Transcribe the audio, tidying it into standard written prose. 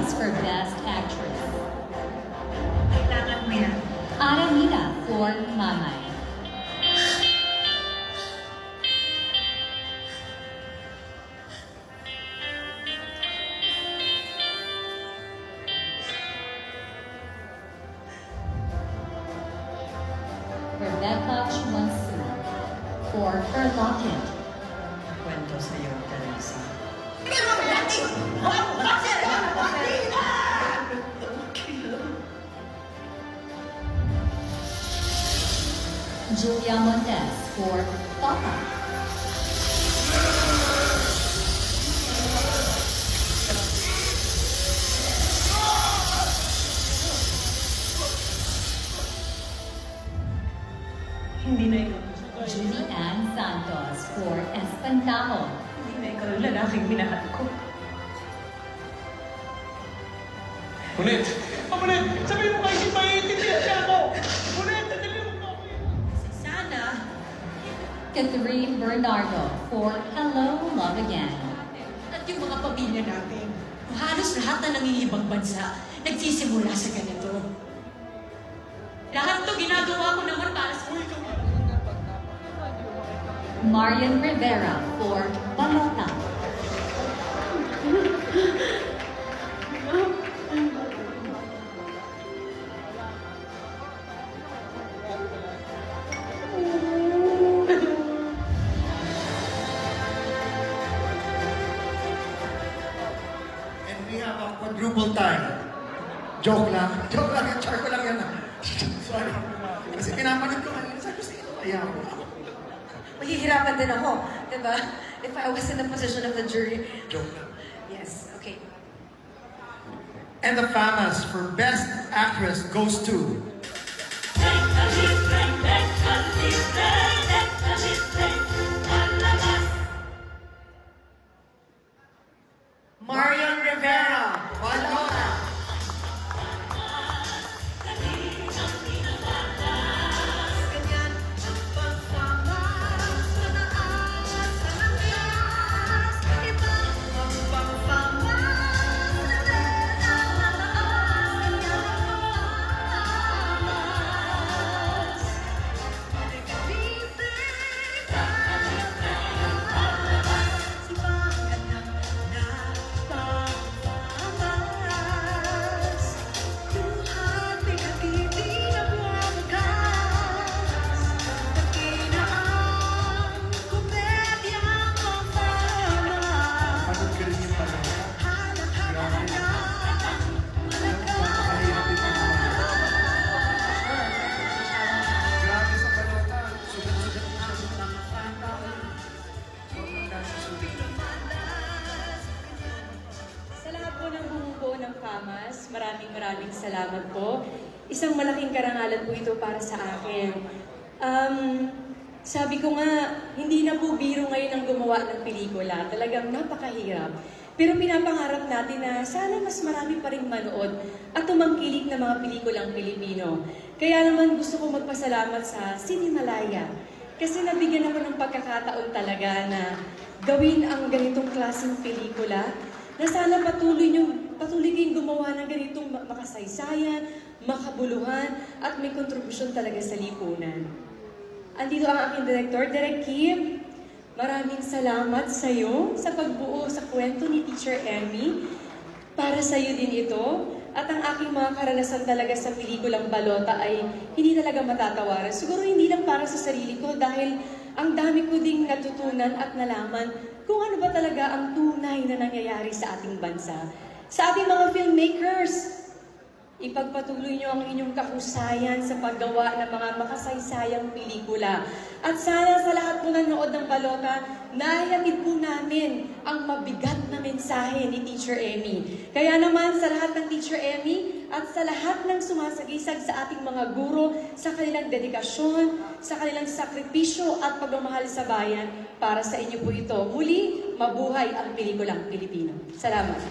prize for Best Actress. Kailangan mo yan. Aramida for Mamay. Rebecca Chuansu for Her Locket. Kwento sa'yo, Teresa. Julia Montes for Papa. Hindi na ikaw. Judy Ann Santos for Espantajo. Hindi na ikaw ang lalaking minahal ko. Ulit! Ulit! Sabihin mo kayo, maiintindihan siya ako! Ulit! Sadali mo ako! Sana, Catherine Bernardo for Hello, Love Again. At yung mga pamilya natin, halos lahat na nangingibang bansa, nagsisimula sa ganito. Lahat to ginagawa ko naman para sa... Marian Rivera for Balota. And we have a quadruple time. Joke lang. Joke lang. Char ko lang yan. Sorry. Kasi pinapanood ko kanina. Sabi ko sa ito, kaya ako. Mahihirapan din ako, di ba? If I was in the position of the jury. Joke lang. Yes, okay. And the FAMAS for Best Actress goes to... Marian Rivera, Balota. Panood ka rin yung Balota. Grabe sa Balota. Sugat-sugat mo siya sa mga sobrang nasusulit. Sa lahat po ng bumubuo ng FAMAS, maraming salamat po. Isang malaking karangalan po ito para sa akin. Sabi ko nga, hindi na po biro ngayon ang gumawa ng pelikula. Talagang napakahirap. Pero pinapangarap natin na sana mas marami pa rin manood at tumangkilik na mga pelikulang Pilipino. Kaya naman gusto ko magpasalamat sa Cinemalaya. Kasi nabigyan ako ng pagkakataon talaga na gawin ang ganitong klaseng pelikula na sana patuloy kayong gumawa ng ganitong makasaysayan, makabuluhan, at may kontribusyon talaga sa lipunan. Andito ang aking director, Direk Kim. Maraming salamat sa iyo sa pagbuo sa kwento ni Teacher Emmy. Para sa iyo din ito. At ang aking mga karanasan talaga sa pelikulang Balota ay hindi talaga matatawaran. Siguro hindi lang para sa sarili ko dahil ang dami ko ding natutunan at nalaman kung ano ba talaga ang tunay na nangyayari sa ating bansa. Sa ating mga filmmakers, ipagpatuloy niyo ang inyong kahusayan sa paggawa ng mga makasaysayang pelikula. At sana sa lahat po nanood ng Balota, nahihatid po namin ang mabigat na mensahe ni Teacher Emmy. Kaya naman sa lahat ng Teacher Emmy at sa lahat ng sumasagisag sa ating mga guro sa kanilang dedikasyon, sa kanilang sakripisyo at pagmamahal sa bayan, para sa inyo po ito. Muli, mabuhay ang pelikulang Pilipino. Salamat.